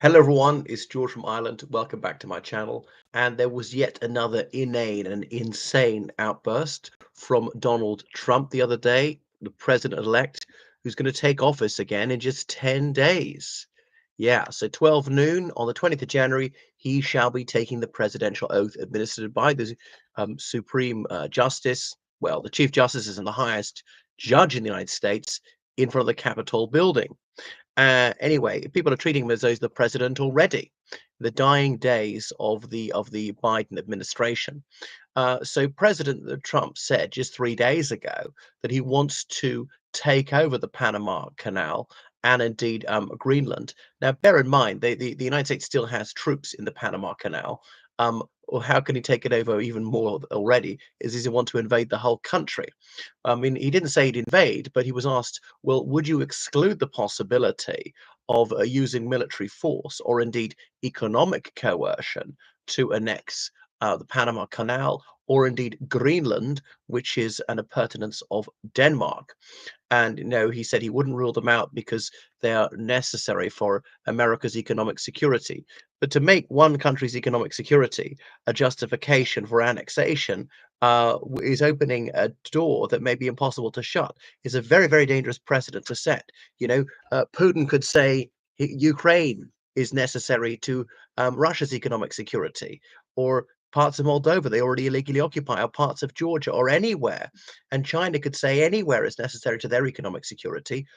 Hello everyone, it's George from Ireland. Welcome back to my channel. And there was yet another inane and insane outburst from Donald Trump the other day, the president-elect, who's going to take office again in just 10 days. Yeah, so 12 noon on the 20th of January, he shall be taking the presidential oath administered by the Supreme Justice. Well, the Chief Justice is the highest judge in the United States in front of the Capitol building. Anyway, people are treating him as though he's the president already. The dying days of the Biden administration. So President Trump said just 3 days ago that he wants to take over the Panama Canal and indeed Greenland. Now, bear in mind, the United States still has troops in the Panama Canal. Or how can he take it over even more already? Does he want to invade the whole country? I mean, he didn't say he'd invade, but he was asked, well, would you exclude the possibility of using military force or indeed economic coercion to annex the Panama Canal or indeed Greenland, which is an appurtenance of Denmark? And no, he said he wouldn't rule them out because they are necessary for America's economic security. But to make one country's economic security a justification for annexation is opening a door that may be impossible to shut. Is a very, very dangerous precedent to set. Putin could say Ukraine is necessary to Russia's economic security, or parts of Moldova they already illegally occupy, or parts of Georgia, or anywhere. And China could say anywhere is necessary to their economic security.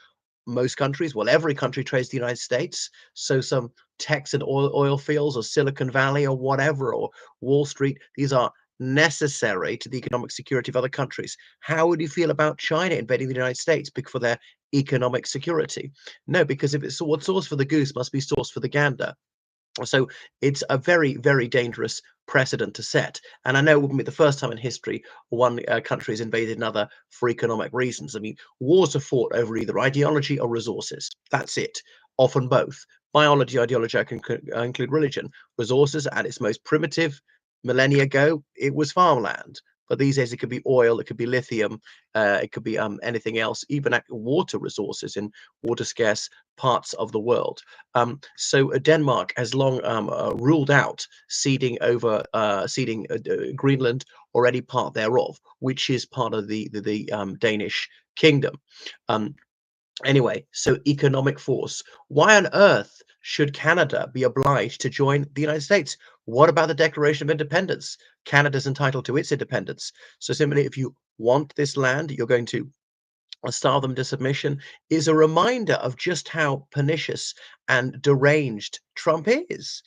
Most countries, well, every country trades the United States. So some Texan oil fields or Silicon Valley or whatever, or Wall Street, these are necessary to the economic security of other countries. How would you feel about China invading the United States for their economic security? No, because if it's what's sauce for the goose must be sauce for the gander. So it's a very, very dangerous precedent to set. And I know it wouldn't be the first time in history one country has invaded another for economic reasons. I mean, wars are fought over either ideology or resources. That's it. Often both. Biology, ideology, I can include religion. Resources at its most primitive, millennia ago, it was farmland. But these days, it could be oil, it could be lithium, it could be anything else, even water resources in water scarce parts of the world. So Denmark has long ruled out ceding Greenland or any part thereof, which is part of the Danish kingdom. Um, Anyway, so economic force. Why on earth should Canada be obliged to join the United States? What about the Declaration of Independence? Canada's entitled to its independence. So simply, if you want this land, you're going to starve them to submission, is a reminder of just how pernicious and deranged Trump is.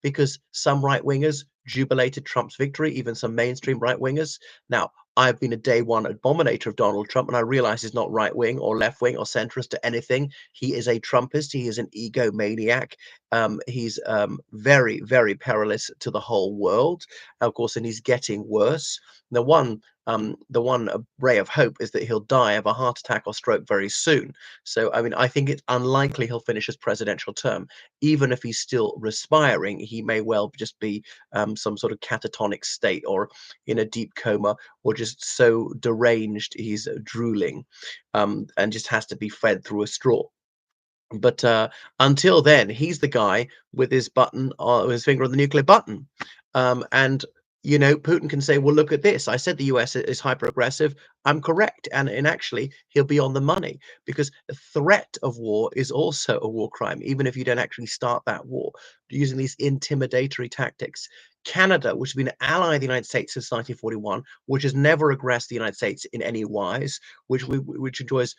Because some right wingers jubilated Trump's victory, even some mainstream right wingers. Now, I've been a day one abominator of Donald Trump, and I realize he's not right wing or left wing or centrist to anything. He is a Trumpist. He is an egomaniac. He's very, very perilous to the whole world, of course, and he's getting worse. The one ray of hope is that he'll die of a heart attack or stroke very soon. So, I mean, I think it's unlikely he'll finish his presidential term. Even if he's still respiring, he may well just be some sort of catatonic state or in a deep coma or just so deranged he's drooling and just has to be fed through a straw. But until then, he's the guy with his his finger on the nuclear button. And Putin can say, "Well, look at this. I said the U.S. is hyper aggressive. I'm correct." And actually, he'll be on the money because the threat of war is also a war crime, even if you don't actually start that war using these intimidatory tactics. Canada, which has been an ally of the United States since 1941, which has never aggressed the United States in any wise, which enjoys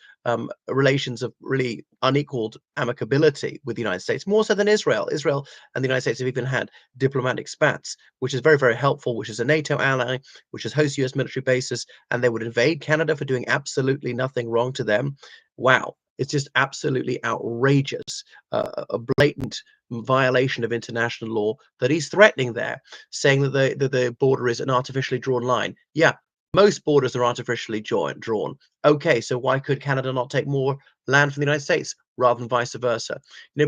relations of really unequaled amicability with the United States, more so than Israel. Israel and the United States have even had diplomatic spats, which is very, very helpful, which is a NATO ally, which has host US military bases, and they would invade Canada for doing absolutely nothing wrong to them. Wow. It's just absolutely outrageous, a blatant violation of international law that he's threatening there, saying that the border is an artificially drawn line. Yeah, most borders are artificially drawn. Okay, so why could Canada not take more land from the United States? rather than vice versa.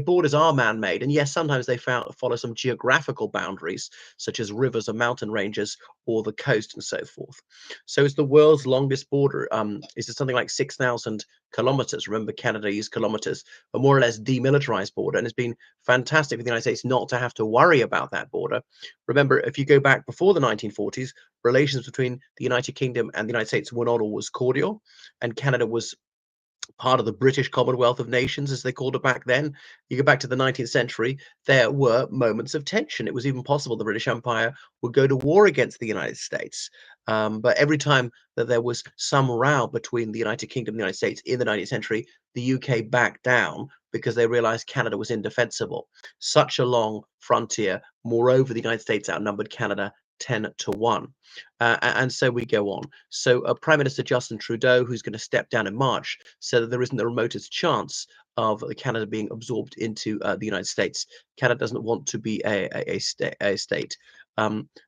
Borders are man-made, and yes, sometimes they follow some geographical boundaries, such as rivers or mountain ranges or the coast and so forth. So it's the world's longest border. Is it something like 6,000 kilometers? Remember, Canada used kilometers, a more or less demilitarized border, and it's been fantastic for the United States not to have to worry about that border. Remember, if you go back before the 1940s, relations between the United Kingdom and the United States were not always cordial, and Canada was part of the British Commonwealth of Nations, as they called it back then. You go back to the 19th century, there were moments of tension. It was even possible the British Empire would go to war against the United States. But every time that there was some row between the United Kingdom and the United States in the 19th century, the UK backed down because they realized Canada was indefensible. Such a long frontier. Moreover, the United States outnumbered Canada 10-1. And so we go on. So Prime Minister Justin Trudeau, who's going to step down in March, said that there isn't the remotest chance of Canada being absorbed into the United States. Canada doesn't want to be a state.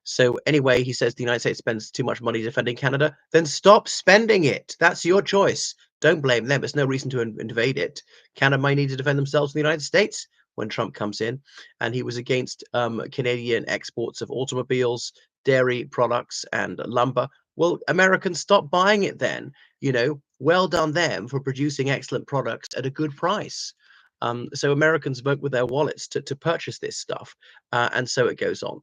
So anyway, he says the United States spends too much money defending Canada. Then stop spending it. That's your choice. Don't blame them. There's no reason to invade it. Canada might need to defend themselves in the United States when Trump comes in. And he was against Canadian exports of automobiles, dairy products, and lumber. Well, Americans stop buying it then. Well done them for producing excellent products at a good price. So Americans vote with their wallets to purchase this stuff. And so it goes on.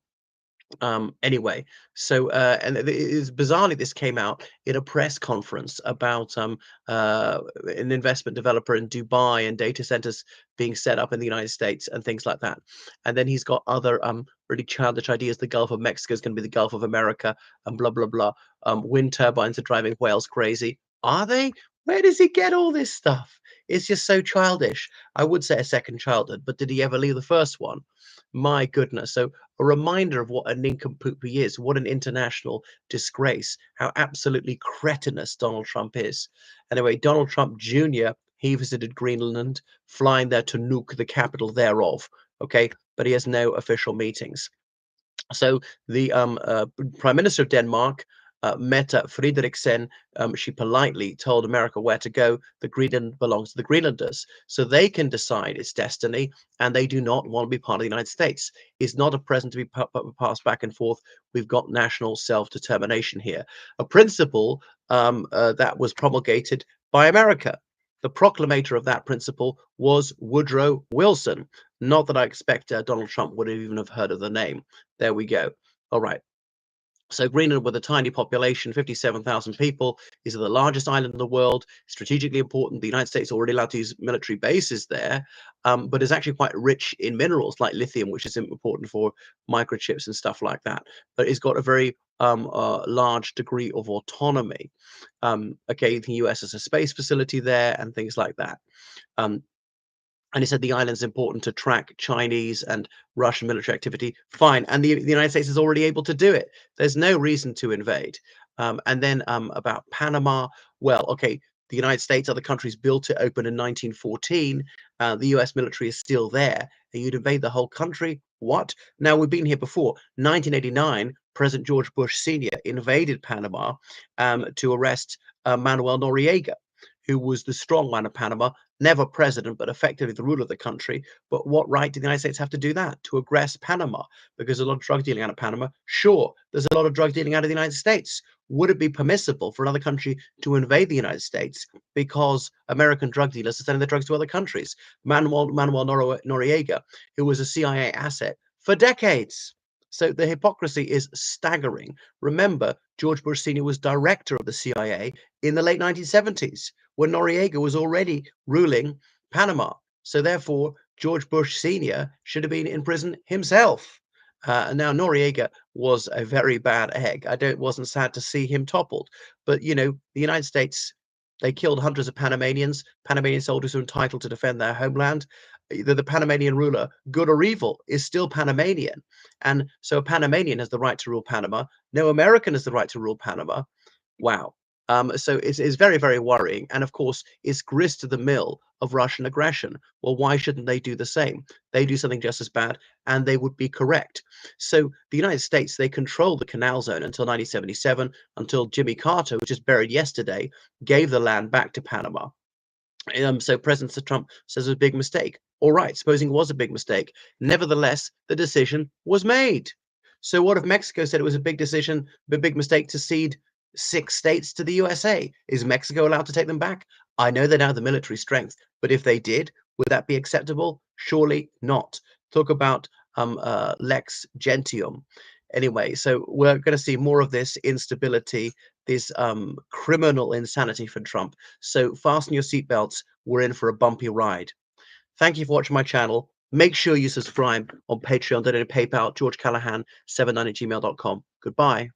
Anyway, so and it is bizarrely this came out in a press conference about an investment developer in Dubai and data centers being set up in the United States and things like that. And then he's got other really childish ideas. The Gulf of Mexico is going to be the Gulf of America and blah blah blah. Wind turbines are driving whales crazy. Are they? Where does he get all this stuff? It's just so childish. I would say a second childhood, but did he ever leave the first one? My goodness. So a reminder of what a nincompoop he is, what an international disgrace, how absolutely cretinous Donald Trump is. Anyway, Donald Trump Jr., he visited Greenland, flying there to nuke the capital thereof. Okay, but he has no official meetings. So the Prime Minister of Denmark, Mette Frederiksen, she politely told America where to go. The Greenland belongs to the Greenlanders, so they can decide its destiny, and they do not want to be part of the United States. It's not a present to be passed back and forth. We've got national self-determination here, a principle that was promulgated by America. The proclamator of that principle was Woodrow Wilson. Not that I expect Donald Trump would even have heard of the name. There we go. All right. So Greenland, with a tiny population, 57,000 people, is the largest island in the world, strategically important. The United States already allowed to use military bases there, but is actually quite rich in minerals like lithium, which is important for microchips and stuff like that. But it's got a very large degree of autonomy. Okay, the US has a space facility there and things like that. Um, and he said the island's important to track Chinese and Russian military activity. Fine. And the United States is already able to do it. There's no reason to invade. And then about Panama, well, okay, the United States, other countries built it open in 1914. The US military is still there. And you'd invade the whole country? What? Now, we've been here before. 1989, President George Bush Sr. invaded Panama to arrest Manuel Noriega, who was the strong man of Panama, never president, but effectively the ruler of the country. But what right did the United States have to do that? To aggress Panama? Because a lot of drug dealing out of Panama? Sure, there's a lot of drug dealing out of the United States. Would it be permissible for another country to invade the United States because American drug dealers are sending their drugs to other countries? Manuel Noriega, who was a CIA asset for decades. So the hypocrisy is staggering. Remember, George Bush Sr. was director of the CIA in the late 1970s when Noriega was already ruling Panama. So therefore, George Bush Sr. should have been in prison himself. Now Noriega was a very bad egg. Wasn't sad to see him toppled, but the United States, they killed hundreds of Panamanian soldiers who are entitled to defend their homeland. The Panamanian ruler, good or evil, is still Panamanian, and so a Panamanian has the right to rule Panama. No American has the right to rule Panama. Wow. So it's very, very worrying. And of course, it's grist to the mill of Russian aggression. Well, why shouldn't they do the same? They do something just as bad, and they would be correct. So the United States, they controlled the Canal Zone until 1977, until Jimmy Carter, which was buried yesterday, gave the land back to Panama. So President Trump says it was a big mistake. All right, supposing it was a big mistake. Nevertheless, the decision was made. So what if Mexico said it was a big decision, a big mistake to cede 6 states to the USA? Is Mexico allowed to take them back? I know they don't have the military strength, but if they did, would that be acceptable? Surely not. Talk about lex gentium. Anyway, so we're going to see more of this instability, this criminal insanity for Trump. So fasten your seatbelts. We're in for a bumpy ride. Thank you for watching my channel. Make sure you subscribe on Patreon, donate to PayPal, georgecallahan79@gmail.com. Goodbye.